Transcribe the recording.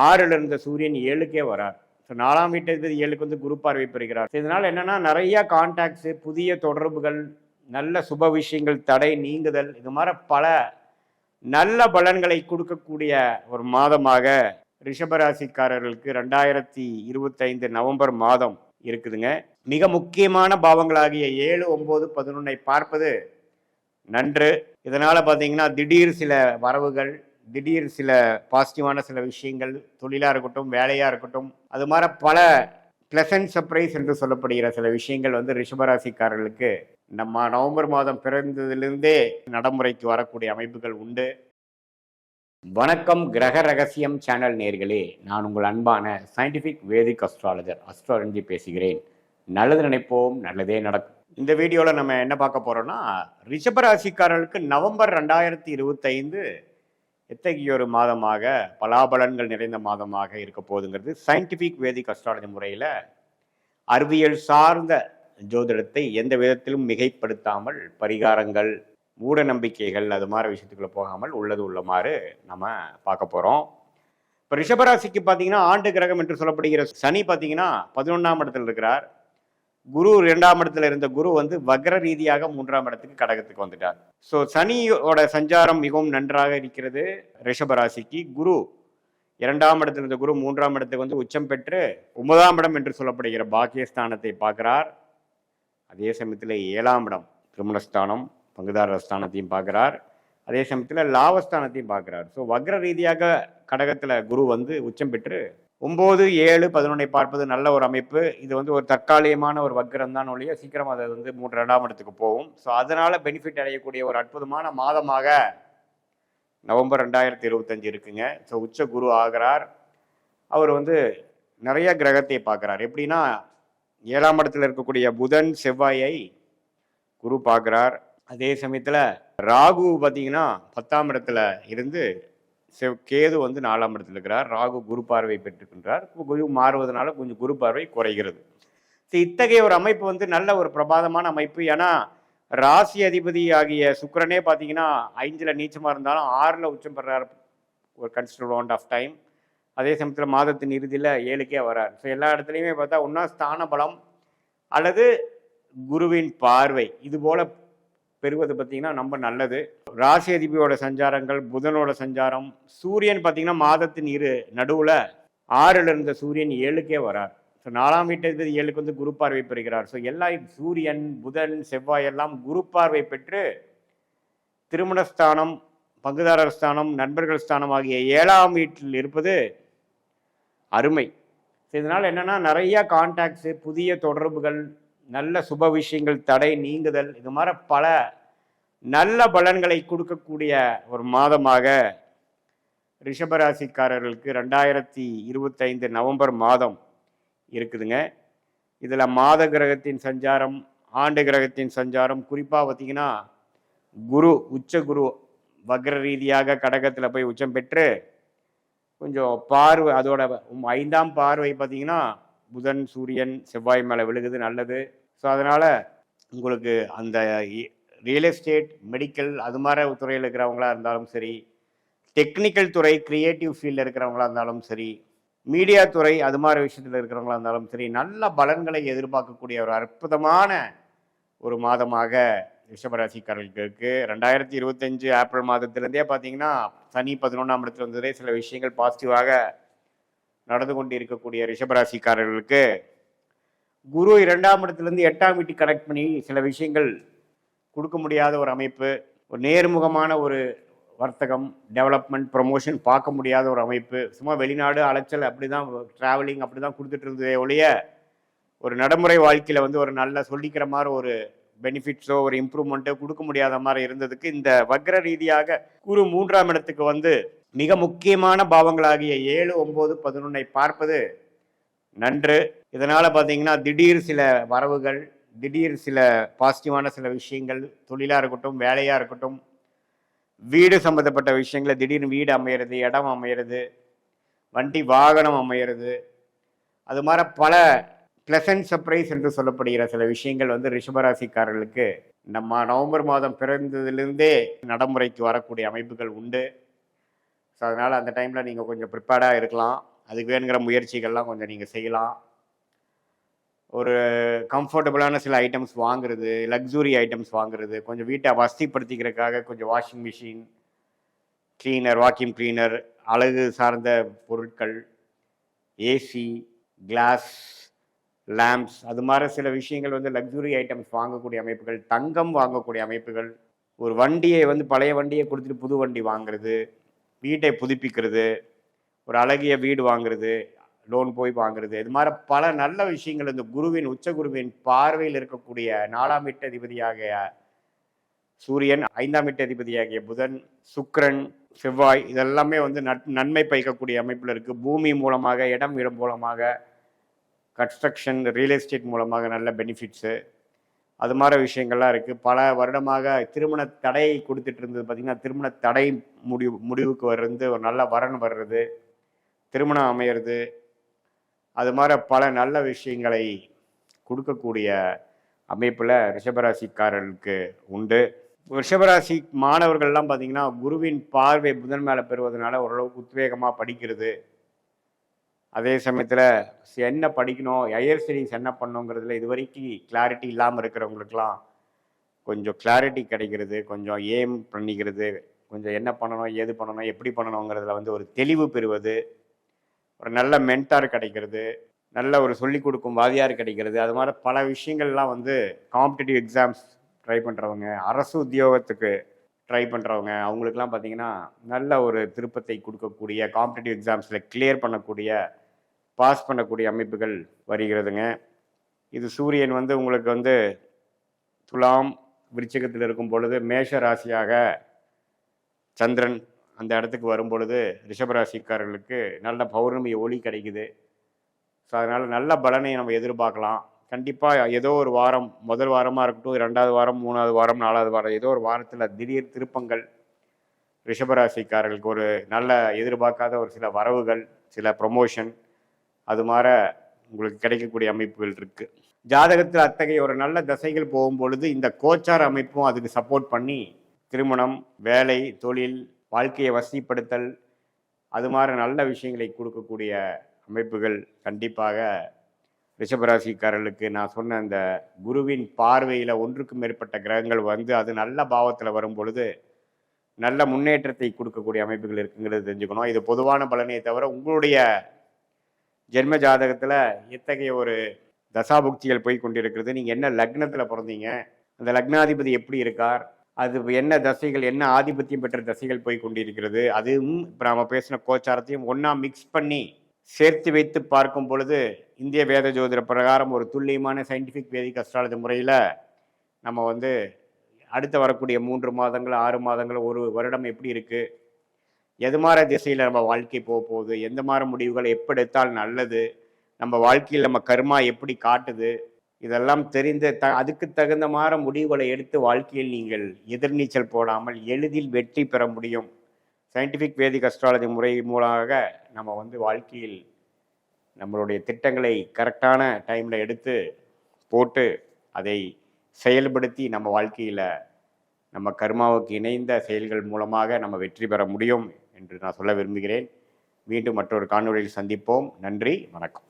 6ல் இருந்த சூரியன் 7க்கே வரார். ஸோ 4ஆம் வீட்டிற்கு 7க்கு வந்து குரு பார்வை பெறுகிறார். இதனால் என்னன்னா நிறைய கான்டாக்ட்ஸு, புதிய தொடர்புகள், நல்ல சுப விஷயங்கள், தடை நீங்குதல், இது மாதிரி பல நல்ல பலன்களை கொடுக்கக்கூடிய ஒரு மாதமாக ரிஷபராசிக்காரர்களுக்கு 2025 நவம்பர் மாதம் இருக்குதுங்க. மிக முக்கியமான பாவங்களாகிய 7, 9, 11 பார்ப்பது நன்று. இதனால பார்த்தீங்கன்னா திடீர் சில வரவுகள், திடீர் சில பாசிட்டிவான சில விஷயங்கள், தொழிலாக இருக்கட்டும், வேலையாக இருக்கட்டும், அது மாதிரி பல பிளசன்ட் சர்ப்ரைஸ் என்று சொல்லப்படுகிற சில விஷயங்கள் வந்து ரிஷபராசிக்காரர்களுக்கு நம்ம நவம்பர் மாதம் பிறந்ததிலிருந்தே நடைமுறைக்கு வரக்கூடிய அமைப்புகள் உண்டு. வணக்கம் கிரக ரகசியம் சேனல் நேர்களே, நான் உங்கள் அன்பான சயின்டிஃபிக் வேதிக் அஸ்ட்ராலஜர் அஸ்ட்ராலஜி பேசுகிறேன். நல்லது நினைப்போம், நல்லதே நடக்கும். இந்த வீடியோவில் நம்ம என்ன பார்க்க போகிறோம்னா, ரிஷபராசிக்காரர்களுக்கு நவம்பர் 2025 எத்தகைய ஒரு மாதமாக, பலாபலன்கள் நிறைந்த மாதமாக இருக்க போகுதுங்கிறது சயின்டிஃபிக் வேதிக் அஸ்ட்ராலஜி முறையில் அறிவியல் சார்ந்த ஜோதிடத்தை எந்த விதத்திலும் மிகைப்படுத்தாமல், பரிகாரங்கள், மூட நம்பிக்கைகள், அது மாதிரி விஷயத்துக்குள்ள போகாமல் உள்ளது உள்ளமாறு நம்ம பார்க்க போகிறோம். இப்போ ரிஷபராசிக்கு பார்த்தீங்கன்னா ஆண்டு கிரகம் என்று சொல்லப்படுகிற சனி பார்த்தீங்கன்னா 11ஆம் இடத்துல இருக்கிறார். குரு 2ஆம் இடத்துல இருந்த குரு வந்து வக்ர ரீதியாக 3ஆம் இடத்துக்கு கடகத்துக்கு வந்துட்டார். ஸோ சனியோட சஞ்சாரம் மிகவும் நன்றாக இருக்கிறது ரிஷபராசிக்கு. குரு 2ஆம் இடத்துல இருந்த குரு 3ஆம் இடத்துக்கு வந்து உச்சம் பெற்று 9ஆம் இடம் என்று சொல்லப்படுகிற பாக்கியஸ்தானத்தை பார்க்கிறார். அதே சமயத்தில் 7ஆம் இடம் திருமணஸ்தானம், பங்குதாரர் ஸ்தானத்தையும் பார்க்கிறார். அதே சமயத்தில் லாபஸ்தானத்தையும் பார்க்கிறார். ஸோ வக்ர ரீதியாக கடகத்தில் குரு வந்து உச்சம் பெற்று 9, 7, 11 பார்ப்பது நல்ல ஒரு அமைப்பு. இது வந்து ஒரு தற்காலிகமான ஒரு வக்ரம் தான் ஒழிய சீக்கிரம் அது வந்து 2ஆம் இடத்துக்கு போகும். ஸோ அதனால பெனிஃபிட் அடையக்கூடிய ஒரு அற்புதமான மாதமாக நவம்பர் 2025 இருக்குங்க. ஸோ உச்ச குரு ஆகிறார். அவர் வந்து நிறைய கிரகத்தை பார்க்குறார். எப்படின்னா 7ஆம் இடத்துல இருக்கக்கூடிய புதன், செவ்வாயை குரு பார்க்குறார். அதே சமயத்தில் ராகு பார்த்தீங்கன்னா 10ஆம் இடத்துல இருந்து கேது வந்து 4ஆம் இடத்துல இருக்கிறார். ராகு குரு பார்வை பெற்றுக்கின்றார். குரு மாறுவதனால கொஞ்சம் குரு பார்வை குறைகிறது. ஸோ இத்தகைய ஒரு அமைப்பு வந்து நல்ல ஒரு பிரபாதமான அமைப்பு. ஏன்னா ராசி அதிபதி ஆகிய சுக்கிரனே பார்த்தீங்கன்னா 5ல் நீச்சமாக இருந்தாலும் 6ல் உச்சம் பெறார் ஒரு கன்சிடர் அமௌண்ட் ஆஃப் டைம். அதே சமயத்தில் மாதத்தின் இறுதியில் 7க்கே வரார். ஸோ எல்லா இடத்துலையுமே பார்த்தா ஒன்றா ஸ்தான பலம் அல்லது குருவின் பார்வை இது போல பெறுவது பார்த்தீங்கன்னா ரொம்ப நல்லது. ராசி அதிபதியோட சஞ்சாரங்கள், புதனோட சஞ்சாரம், சூரியன் பார்த்தீங்கன்னா மாதத்தின் நடுவில் 6ல் இருந்த சூரியன் 7க்கே வரார். ஸோ 4ஆம் வீட்டிற்கு 7க்கு வந்து குரு பார்வை பெறுகிறார். ஸோ எல்லா சூரியன், புதன், செவ்வாய் எல்லாம் குரு பார்வை பெற்று திருமணஸ்தானம், பங்குதாரர் ஸ்தானம், நண்பர்கள் ஸ்தானம் ஆகிய 7ஆம் வீட்டில் இருப்பது அருமை. ஸோ இதனால் என்னென்னா நிறைய கான்டாக்ட்ஸு, புதிய தொடர்புகள், நல்ல சுப விஷயங்கள், தடை நீங்குதல், இது மாதிரி பல நல்ல பலன்களை கொடுக்கக்கூடிய ஒரு மாதமாக ரிஷபராசிக்காரர்களுக்கு 2025 நவம்பர் மாதம் இருக்குதுங்க. இதில் மாத கிரகத்தின் சஞ்சாரம், ஆண்டு கிரகத்தின் சஞ்சாரம், குறிப்பாக பார்த்தீங்கன்னா குரு, உச்ச குரு வக்ர ரீதியாக கடகத்தில் போய் உச்சம் பெற்று கொஞ்சம் பார்வை, அதோட 5ஆம் பார்வை பார்த்தீங்கன்னா புதன், சூரியன், செவ்வாய் மேலே விழுகுது, நல்லது. ஸோ அதனால் உங்களுக்கு அந்த ரியல் எஸ்டேட், மெடிக்கல், அது மாதிரி துறையில் இருக்கிறவங்களா இருந்தாலும் சரி, டெக்னிக்கல் துறை, கிரியேட்டிவ் ஃபீல்டில் இருக்கிறவங்களா இருந்தாலும் சரி, மீடியா துறை, அது மாதிரி விஷயத்தில் இருக்கிறவங்களா இருந்தாலும் சரி, நல்ல பலன்களை எதிர்பார்க்கக்கூடிய ஒரு அற்புதமான ஒரு மாதமாக ரிஷபராசிக்காரர்களுக்கு இருக்குது. 2025 ஏப்ரல் மாதத்திலேருந்தே பார்த்தீங்கன்னா சனி 11ஆம் இடத்துல வந்ததே சில விஷயங்கள் பாசிட்டிவாக நடந்து கொண்டு இருக்கக்கூடிய ரிஷபராசிக்காரர்களுக்கு குரு 2ஆம் இடத்துலேருந்து 8ஆம் வீட்டுக்கு கனெக்ட் பண்ணி சில விஷயங்கள் கொடுக்க முடியாத ஒரு அமைப்பு, ஒரு நேர்முகமான ஒரு வர்த்தகம், டெவலப்மெண்ட், ப்ரொமோஷன் பார்க்க முடியாத ஒரு அமைப்பு, சும்மா வெளிநாடு அலைச்சல் அப்படி தான், ட்ராவலிங் அப்படி தான் கொடுத்துட்டு இருந்ததே ஒழிய ஒரு நடைமுறை வாழ்க்கையில் வந்து ஒரு நல்ல சொல்லிக்கிற மாதிரி ஒரு பெனிஃபிட்ஸோ ஒரு இம்ப்ரூவ்மெண்ட்டோ கொடுக்க முடியாத மாதிரி இருந்ததுக்கு இந்த வக்ர ரீதியாக குரு 3ஆம் இடத்துக்கு வந்து மிக முக்கியமான பாவங்களாகிய 7, 9, 11 பார்ப்பது நன்று. இதனால் பார்த்தீங்கன்னா திடீர் சில வரவுகள், திடீர் சில பாசிட்டிவான சில விஷயங்கள், தொழிலாக இருக்கட்டும், வேலையாக இருக்கட்டும், வீடு சம்மந்தப்பட்ட விஷயங்களை திடீர்னு வீடு அமையிறது, இடம் அமையிறது, வண்டி வாகனம் அமையிறது, அது மாதிரி பல பிளசன்ட் சர்ப்ரைஸ் என்று சொல்லப்படுகிற சில விஷயங்கள் வந்து ரிஷபராசிக்காரர்களுக்கு நம்ம நவம்பர் மாதம் பிறந்ததிலிருந்தே நடைமுறைக்கு வரக்கூடிய அமைப்புகள் உண்டு. ஸோ அதனால் அந்த டைமில் நீங்கள் கொஞ்சம் ப்ரிப்பேர்டாக இருக்கலாம். அதுக்கு வேணுங்கிற முயற்சிகள்லாம் கொஞ்சம் நீங்கள் செய்யலாம். ஒரு கம்ஃபர்டபுளான சில ஐட்டம்ஸ் வாங்குறது, லக்ஸுரி ஐட்டம்ஸ் வாங்குறது, கொஞ்சம் வீட்டை வசதிப்படுத்திக்கிறதுக்காக கொஞ்சம் washing machine, cleaner, vacuum cleaner, அழகு சார்ந்த பொருட்கள், ஏசி, கிளாஸ், லேம்ப்ஸ், அது மாதிரி சில விஷயங்கள் வந்து லக்ஸுரி ஐட்டம்ஸ் வாங்கக்கூடிய அமைப்புகள், தங்கம் வாங்கக்கூடிய அமைப்புகள், ஒரு வண்டியை வந்து பழைய வண்டியை கொடுத்துட்டு புது வண்டி வாங்குறது, வீட்டை புதுப்பிக்கிறது, ஒரு அழகிய வீடு வாங்குறது, லோன் போய் வாங்குறது, இது மாதிரி பல நல்ல விஷயங்கள் இந்த குருவின் உச்ச குருவின் பார்வையில் இருக்கக்கூடிய 4ஆம் வீட்டு அதிபதியாகிய சூரியன், 5ஆம் வீட்டு அதிபதியாகிய புதன், சுக்கிரன், செவ்வாய், இதெல்லாமே வந்து நன்மை பயக்கக்கூடிய அமைப்பில் இருக்குது. பூமி மூலமாக, இடம் மூலமாக, கன்ஸ்ட்ரக்ஷன், ரியல் எஸ்டேட் மூலமாக நல்ல பெனிஃபிட்ஸு, அது மாதிரி விஷயங்கள்லாம் இருக்குது. பல வருடமாக திருமண தடை கொடுத்துட்டு இருந்தது பார்த்திங்கன்னா, திருமண தடை முடிவுக்கு வர்றது, ஒரு நல்ல வரன் வர்றது, திருமணம் அமையிறது, அது மாதிரி பல நல்ல விஷயங்களை கொடுக்கக்கூடிய அமைப்பில் ரிஷபராசிக்காரர்களுக்கு உண்டு. ரிஷபராசி மாணவர்கள்லாம் பார்த்தீங்கன்னா, குருவின் பார்வை புதன் மேலே பெறுவதனால ஓரளவுக்கு உத்வேகமாக படிக்கிறது. அதே சமயத்தில் என்ன படிக்கணும், ஹையர் ஸ்டடீஸ் என்ன பண்ணணுங்கிறதுல இது வரைக்கும் கிளாரிட்டி இல்லாமல் இருக்கிறவங்களுக்கெல்லாம் கொஞ்சம் கிளாரிட்டி கிடைக்கிறது, கொஞ்சம் ஏம் பண்ணிக்கிறது, கொஞ்சம் என்ன பண்ணணும், ஏது பண்ணணும், எப்படி பண்ணணுங்கிறதுல வந்து ஒரு தெளிவு பெறுவது, ஒரு நல்ல மென்டார் கிடைக்கிறது, நல்ல ஒரு சொல்லிக் கொடுக்கும் வாதியார் கிடைக்கிறது, அது மாதிரி பல விஷயங்கள்லாம் வந்து காம்படிட்டிவ் எக்ஸாம்ஸ் ட்ரை பண்ணுறவங்க, அரசு உத்தியோகத்துக்கு ட்ரை பண்ணுறவங்க, அவங்களுக்கெல்லாம் பார்த்திங்கன்னா நல்ல ஒரு திருப்பத்தை கொடுக்கக்கூடிய, காம்படிட்டிவ் எக்ஸாம்ஸில் கிளியர் பண்ணக்கூடிய, பாஸ் பண்ணக்கூடிய அமைப்புகள் வருகிறதுங்க. இது சூரியன் வந்து உங்களுக்கு வந்து துலாம் விருச்சிகத்தில் இருக்கும் பொழுது மேஷ ராசியாக சந்திரன் அந்த இடத்துக்கு வரும் பொழுது ரிஷபராசிக்காரர்களுக்கு நல்ல பௌர்ணமி ஒளி கிடைக்குது. ஸோ அதனால் நல்ல பலனை நம்ம எதிர்பார்க்கலாம். கண்டிப்பாக ஏதோ ஒரு வாரம், முதல் வாரமாக இருக்கட்டும், 2வது வாரம், 3வது வாரம், 4வது வாரம், ஏதோ ஒரு வாரத்தில் திடீர் திருப்பங்கள் ரிஷபராசிக்காரர்களுக்கு ஒரு நல்ல எதிர்பார்க்காத ஒரு சில வரவுகள், சில ப்ரொமோஷன், அது மாதிரி உங்களுக்கு கிடைக்கக்கூடிய அமைப்புகள் இருக்குது. ஜாதகத்தில் அத்தகைய ஒரு நல்ல தசைகள் போகும்பொழுது இந்த கோச்சார அமைப்பும் அதுக்கு சப்போர்ட் பண்ணி திருமணம், வேலை, தொழில், வாழ்க்கையை வசதிப்படுத்தல், அது மாதிரி நல்ல விஷயங்களை கொடுக்கக்கூடிய அமைப்புகள் கண்டிப்பாக ரிஷபராசிக்காரர்களுக்கு நான் சொன்ன அந்த குருவின் பார்வையில் ஒன்றுக்கும் மேற்பட்ட கிரகங்கள் வந்து அது நல்ல பாவத்தில் வரும் பொழுது நல்ல முன்னேற்றத்தை கொடுக்கக்கூடிய அமைப்புகள் இருக்குங்கிறது தெரிஞ்சுக்கணும். இது பொதுவான பலனே தவிர உங்களுடைய ஜென்ம ஜாதகத்தில் எத்தகைய ஒரு தசாபுக்திகள் போய் கொண்டிருக்கிறது, நீங்கள் என்ன லக்னத்தில் பிறந்தீங்க, அந்த லக்னாதிபதி எப்படி இருக்கார், அது என்ன தசைகள், என்ன ஆதிபத்தியம் பெற்ற தசைகள் போய் கொண்டிருக்கிறது, அதுவும் இப்போ நாம் பேசின கோச்சாரத்தையும் ஒன்றா மிக்ஸ் பண்ணி சேர்த்து வைத்து பார்க்கும் பொழுது இந்திய வேத ஜோதிட பிரகாரம் ஒரு துல்லியமான சயின்டிஃபிக் வேதிக் அஸ்ட்ராலஜி முறையில் நம்ம வந்து அடுத்து வரக்கூடிய 3 மாதங்கள், 6 மாதங்கள், ஒரு வருடம் எப்படி இருக்குது, எது மாதிரி திசையில் நம்ம வாழ்க்கை போக போகுது, எந்த மாதிரி முடிவுகளை எப்படி எடுத்தால் நல்லது, நம்ம வாழ்க்கையில் நம்ம கர்மா எப்படி காட்டுது, இதெல்லாம் தெரிந்து அதுக்கு தகுந்த மாதிரி முடிவுகளை எடுத்து வாழ்க்கையில் நீங்கள் எதிர்நீச்சல் போடாமல் எளிதில் வெற்றி பெற முடியும். சயின்டிஃபிக் வேதிக் அஸ்ட்ராலஜி முறை மூலமாக நம்ம வந்து வாழ்க்கையில் நம்மளுடைய திட்டங்களை கரெக்டான டைமில் எடுத்து போட்டு அதை செயல்படுத்தி நம்ம வாழ்க்கையில் நம்ம கர்மாவுக்கு இணைந்த செயல்கள் மூலமாக நம்ம வெற்றி பெற முடியும் என்று நான் சொல்ல விரும்புகிறேன். மீண்டும் மற்றொரு காணொளியில் சந்திப்போம். நன்றி, வணக்கம்.